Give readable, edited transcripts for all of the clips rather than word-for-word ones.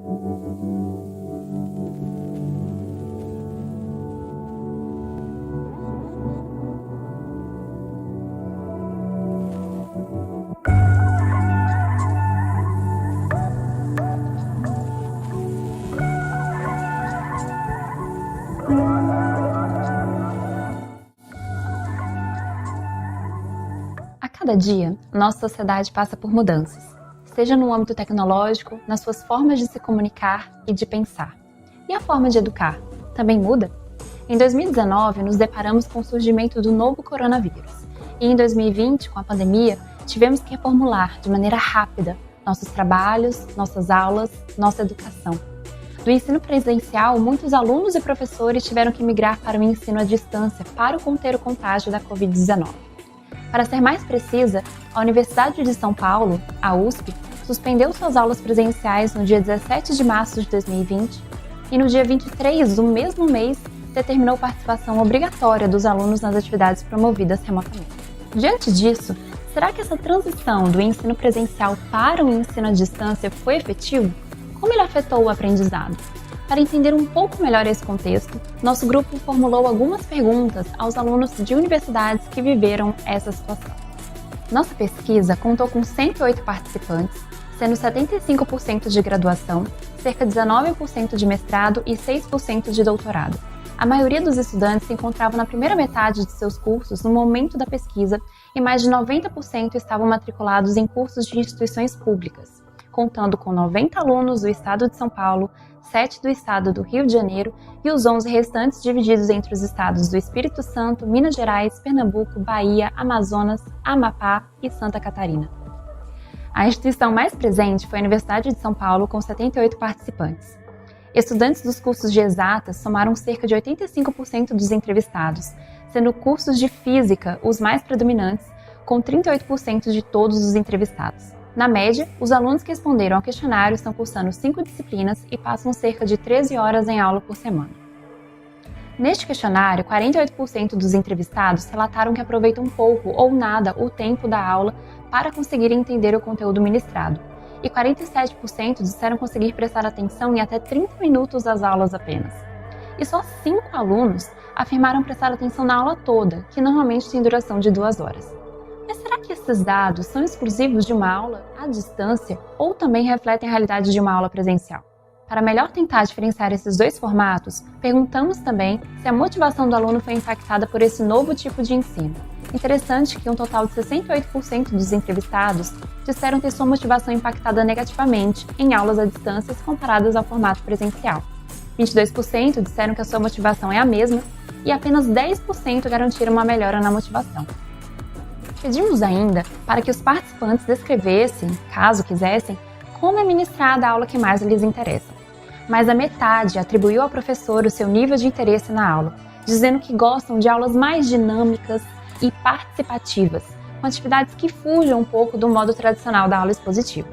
A cada dia, nossa sociedade passa por mudanças, seja no âmbito tecnológico, nas suas formas de se comunicar e de pensar. E a forma de educar também muda? Em 2019, nos deparamos com o surgimento do novo coronavírus. E em 2020, com a pandemia, tivemos que reformular de maneira rápida nossos trabalhos, nossas aulas, nossa educação. Do ensino presencial, muitos alunos e professores tiveram que migrar para o ensino à distância para conter o contágio da Covid-19. Para ser mais precisa, a Universidade de São Paulo, a USP, suspendeu suas aulas presenciais no dia 17 de março de 2020 e no dia 23 do mesmo mês determinou participação obrigatória dos alunos nas atividades promovidas remotamente. Diante disso, será que essa transição do ensino presencial para o ensino à distância foi efetivo? Como ele afetou o aprendizado? Para entender um pouco melhor esse contexto, nosso grupo formulou algumas perguntas aos alunos de universidades que viveram essa situação. Nossa pesquisa contou com 108 participantes, sendo 75% de graduação, cerca de 19% de mestrado e 6% de doutorado. A maioria dos estudantes se encontrava na primeira metade de seus cursos no momento da pesquisa e mais de 90% estavam matriculados em cursos de instituições públicas, contando com 90 alunos do estado de São Paulo, 7 do estado do Rio de Janeiro e os 11 restantes divididos entre os estados do Espírito Santo, Minas Gerais, Pernambuco, Bahia, Amazonas, Amapá e Santa Catarina. A instituição mais presente foi a Universidade de São Paulo, com 78 participantes. Estudantes dos cursos de exatas somaram cerca de 85% dos entrevistados, sendo cursos de física os mais predominantes, com 38% de todos os entrevistados. Na média, os alunos que responderam ao questionário estão cursando 5 disciplinas e passam cerca de 13 horas em aula por semana. Neste questionário, 48% dos entrevistados relataram que aproveitam pouco ou nada o tempo da aula para conseguir entender o conteúdo ministrado, e 47% disseram conseguir prestar atenção em até 30 minutos das aulas apenas. E só 5 alunos afirmaram prestar atenção na aula toda, que normalmente tem duração de 2 horas. Mas será que esses dados são exclusivos de uma aula à distância ou também refletem a realidade de uma aula presencial? Para melhor tentar diferenciar esses dois formatos, perguntamos também se a motivação do aluno foi impactada por esse novo tipo de ensino. Interessante que um total de 68% dos entrevistados disseram ter sua motivação impactada negativamente em aulas à distância comparadas ao formato presencial. 22% disseram que a sua motivação é a mesma e apenas 10% garantiram uma melhora na motivação. Pedimos ainda para que os participantes descrevessem, caso quisessem, como é ministrada a aula que mais lhes interessa. Mas a metade atribuiu ao professor o seu nível de interesse na aula, dizendo que gostam de aulas mais dinâmicas e participativas, com atividades que fujam um pouco do modo tradicional da aula expositiva.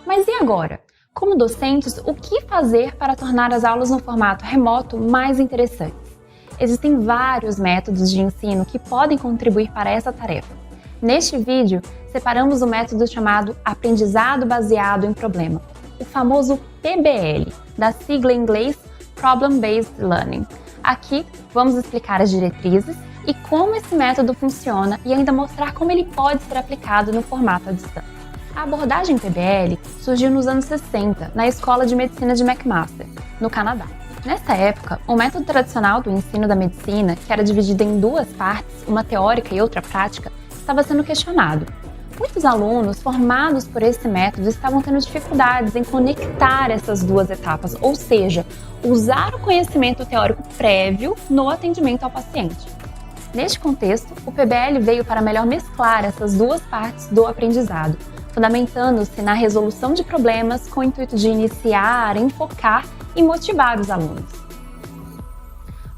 Mas e agora? Como docentes, o que fazer para tornar as aulas no formato remoto mais interessantes? Existem vários métodos de ensino que podem contribuir para essa tarefa. Neste vídeo, separamos o método chamado Aprendizado Baseado em Problema, o famoso PBL, da sigla em inglês Problem Based Learning. Aqui, vamos explicar as diretrizes e como esse método funciona e ainda mostrar como ele pode ser aplicado no formato à distância. A abordagem PBL surgiu nos anos 60, na Escola de Medicina de McMaster, no Canadá. Nessa época, o método tradicional do ensino da medicina, que era dividido em 2 partes, uma teórica e outra prática, estava sendo questionado. Muitos alunos formados por esse método estavam tendo dificuldades em conectar essas 2 etapas, ou seja, usar o conhecimento teórico prévio no atendimento ao paciente. Neste contexto, o PBL veio para melhor mesclar essas 2 partes do aprendizado, fundamentando-se na resolução de problemas com o intuito de iniciar, enfocar e motivar os alunos.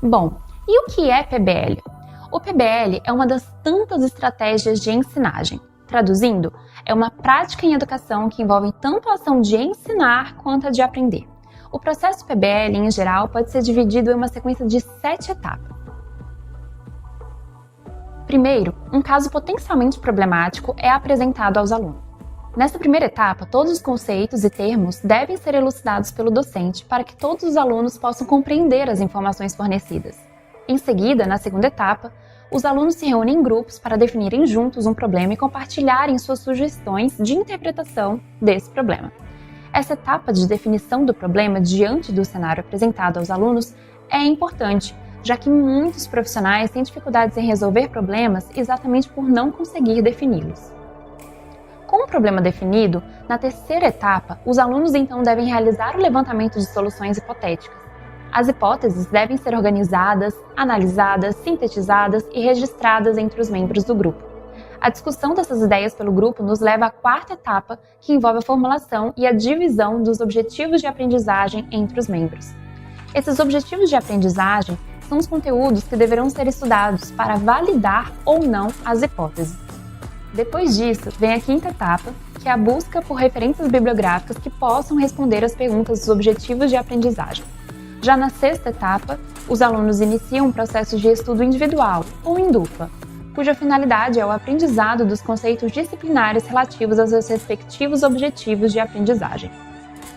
Bom, e o que é PBL? O PBL é uma das tantas estratégias de ensinagem. Traduzindo, é uma prática em educação que envolve tanto a ação de ensinar quanto a de aprender. O processo PBL, em geral, pode ser dividido em uma sequência de 7 etapas. Primeiro, um caso potencialmente problemático é apresentado aos alunos. Nessa primeira etapa, todos os conceitos e termos devem ser elucidados pelo docente para que todos os alunos possam compreender as informações fornecidas. Em seguida, na segunda etapa, os alunos se reúnem em grupos para definirem juntos um problema e compartilharem suas sugestões de interpretação desse problema. Essa etapa de definição do problema diante do cenário apresentado aos alunos é importante, já que muitos profissionais têm dificuldades em resolver problemas exatamente por não conseguir defini-los. Com o problema definido, na terceira etapa, os alunos então devem realizar o levantamento de soluções hipotéticas. As hipóteses devem ser organizadas, analisadas, sintetizadas e registradas entre os membros do grupo. A discussão dessas ideias pelo grupo nos leva à quarta etapa, que envolve a formulação e a divisão dos objetivos de aprendizagem entre os membros. Esses objetivos de aprendizagem são os conteúdos que deverão ser estudados para validar ou não as hipóteses. Depois disso, vem a quinta etapa, que é a busca por referências bibliográficas que possam responder às perguntas dos objetivos de aprendizagem. Já na sexta etapa, os alunos iniciam um processo de estudo individual ou em dupla, cuja finalidade é o aprendizado dos conceitos disciplinares relativos aos seus respectivos objetivos de aprendizagem.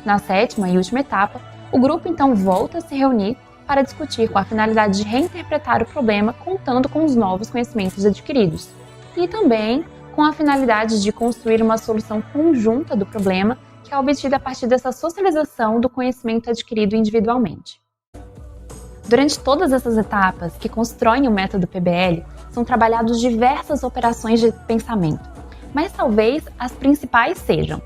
Na sétima e última etapa, o grupo então volta a se reunir para discutir com a finalidade de reinterpretar o problema contando com os novos conhecimentos adquiridos e também com a finalidade de construir uma solução conjunta do problema que é obtida a partir dessa socialização do conhecimento adquirido individualmente. Durante todas essas etapas que constroem o método PBL, são trabalhadas diversas operações de pensamento, mas talvez as principais sejam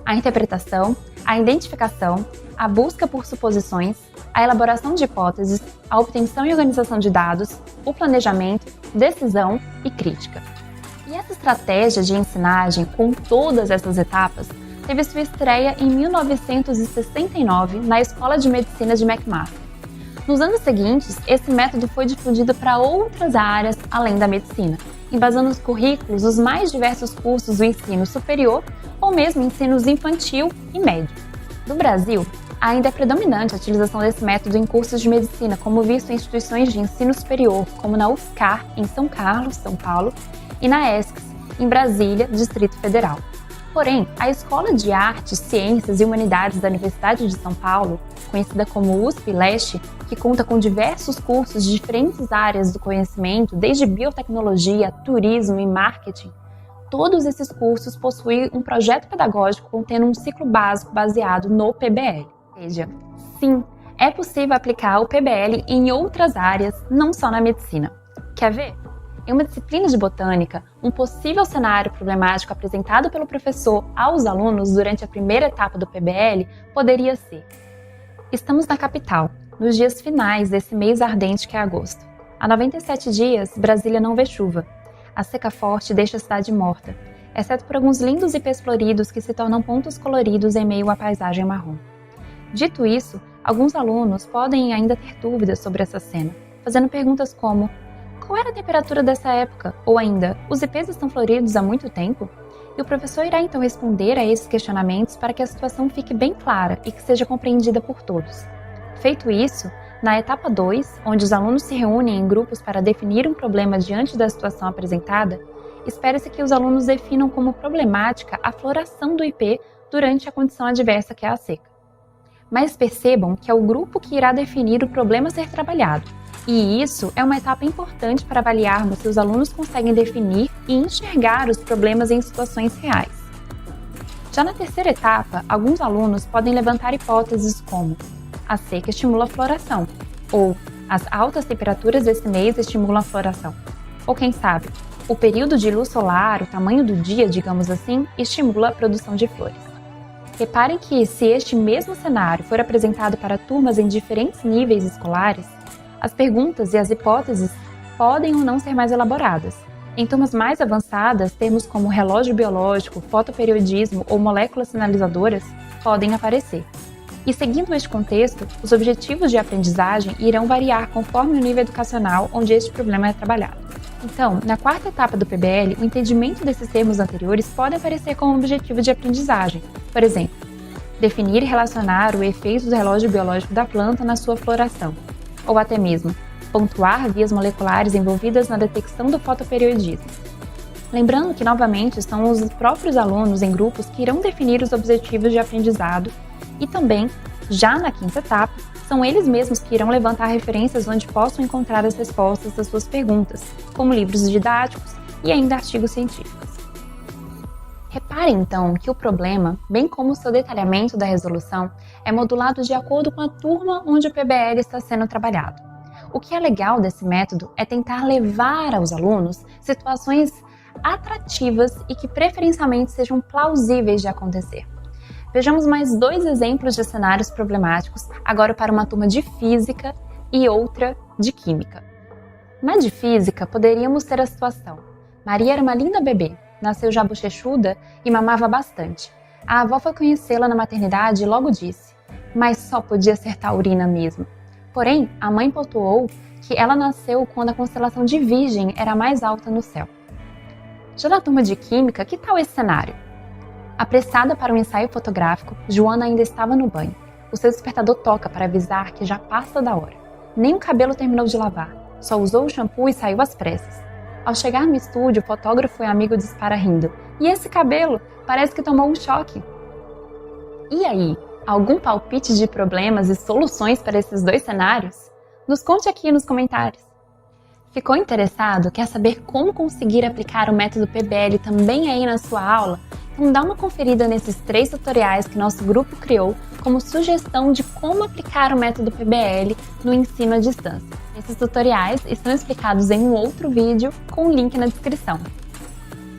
a interpretação, a identificação, a busca por suposições, a elaboração de hipóteses, a obtenção e organização de dados, o planejamento, decisão e crítica. E essa estratégia de ensinagem, com todas essas etapas, teve sua estreia em 1969 na Escola de Medicina de McMaster. Nos anos seguintes, esse método foi difundido para outras áreas além da medicina, embasando os currículos dos mais diversos cursos do ensino superior ou mesmo ensinos infantil e médio. No Brasil, ainda é predominante a utilização desse método em cursos de medicina, como visto em instituições de ensino superior, como na UFSCar, em São Carlos, São Paulo, e na ESCS, em Brasília, Distrito Federal. Porém, a Escola de Artes, Ciências e Humanidades da Universidade de São Paulo, conhecida como USP-Leste, que conta com diversos cursos de diferentes áreas do conhecimento, desde biotecnologia, turismo e marketing, todos esses cursos possuem um projeto pedagógico contendo um ciclo básico baseado no PBL. Ou seja, sim, é possível aplicar o PBL em outras áreas, não só na medicina. Quer ver? Em uma disciplina de botânica, um possível cenário problemático apresentado pelo professor aos alunos durante a primeira etapa do PBL poderia ser: estamos na capital, nos dias finais desse mês ardente que é agosto. Há 97 dias, Brasília não vê chuva. A seca forte deixa a cidade morta, exceto por alguns lindos ipês floridos que se tornam pontos coloridos em meio à paisagem marrom. Dito isso, alguns alunos podem ainda ter dúvidas sobre essa cena, fazendo perguntas como: qual era a temperatura dessa época? Ou ainda, os ipês estão floridos há muito tempo? E o professor irá então responder a esses questionamentos para que a situação fique bem clara e que seja compreendida por todos. Feito isso, na etapa 2, onde os alunos se reúnem em grupos para definir um problema diante da situação apresentada, espera-se que os alunos definam como problemática a floração do ipê durante a condição adversa que é a seca. Mas percebam que é o grupo que irá definir o problema a ser trabalhado, e isso é uma etapa importante para avaliarmos se os alunos conseguem definir e enxergar os problemas em situações reais. Já na terceira etapa, alguns alunos podem levantar hipóteses como: a seca estimula a floração, ou as altas temperaturas desse mês estimulam a floração, ou quem sabe, o período de luz solar, o tamanho do dia, digamos assim, estimula a produção de flores. Reparem que, se este mesmo cenário for apresentado para turmas em diferentes níveis escolares, as perguntas e as hipóteses podem ou não ser mais elaboradas. Em turmas mais avançadas, termos como relógio biológico, fotoperiodismo ou moléculas sinalizadoras podem aparecer. E seguindo este contexto, os objetivos de aprendizagem irão variar conforme o nível educacional onde este problema é trabalhado. Então, na quarta etapa do PBL, o entendimento desses termos anteriores pode aparecer como objetivo de aprendizagem. Por exemplo, definir e relacionar o efeito do relógio biológico da planta na sua floração, ou até mesmo pontuar vias moleculares envolvidas na detecção do fotoperiodismo. Lembrando que, novamente, são os próprios alunos em grupos que irão definir os objetivos de aprendizado e também, já na quinta etapa, são eles mesmos que irão levantar referências onde possam encontrar as respostas das suas perguntas, como livros didáticos e ainda artigos científicos. Repare então que o problema, bem como o seu detalhamento da resolução, é modulado de acordo com a turma onde o PBL está sendo trabalhado. O que é legal desse método é tentar levar aos alunos situações atrativas e que preferencialmente sejam plausíveis de acontecer. Vejamos mais 2 exemplos de cenários problemáticos, agora para uma turma de Física e outra de Química. Na de Física, poderíamos ter a situação: Maria era uma linda bebê, nasceu já bochechuda e mamava bastante. A avó foi conhecê-la na maternidade e logo disse: mas só podia ser taurina mesmo. Porém, a mãe pontuou que ela nasceu quando a constelação de Virgem era mais alta no céu. Já na turma de Química, que tal esse cenário? Apressada para um ensaio fotográfico, Joana ainda estava no banho. O seu despertador toca para avisar que já passa da hora. Nem o cabelo terminou de lavar, só usou o shampoo e saiu às pressas. Ao chegar no estúdio, o fotógrafo e amigo dispara rindo. E esse cabelo? Parece que tomou um choque. E aí, algum palpite de problemas e soluções para esses 2 cenários? Nos conte aqui nos comentários. Ficou interessado? Quer saber como conseguir aplicar o método PBL também aí na sua aula? Então dá uma conferida nesses 3 tutoriais que nosso grupo criou como sugestão de como aplicar o método PBL no ensino à distância. Esses tutoriais estão explicados em um outro vídeo com o link na descrição.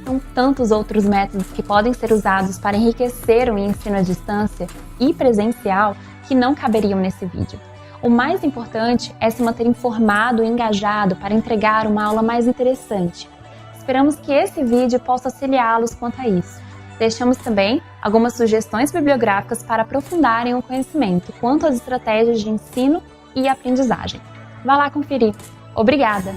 São tantos outros métodos que podem ser usados para enriquecer o ensino à distância e presencial que não caberiam nesse vídeo. O mais importante é se manter informado e engajado para entregar uma aula mais interessante. Esperamos que esse vídeo possa auxiliá-los quanto a isso. Deixamos também algumas sugestões bibliográficas para aprofundarem o conhecimento quanto às estratégias de ensino e aprendizagem. Vá lá conferir. Obrigada!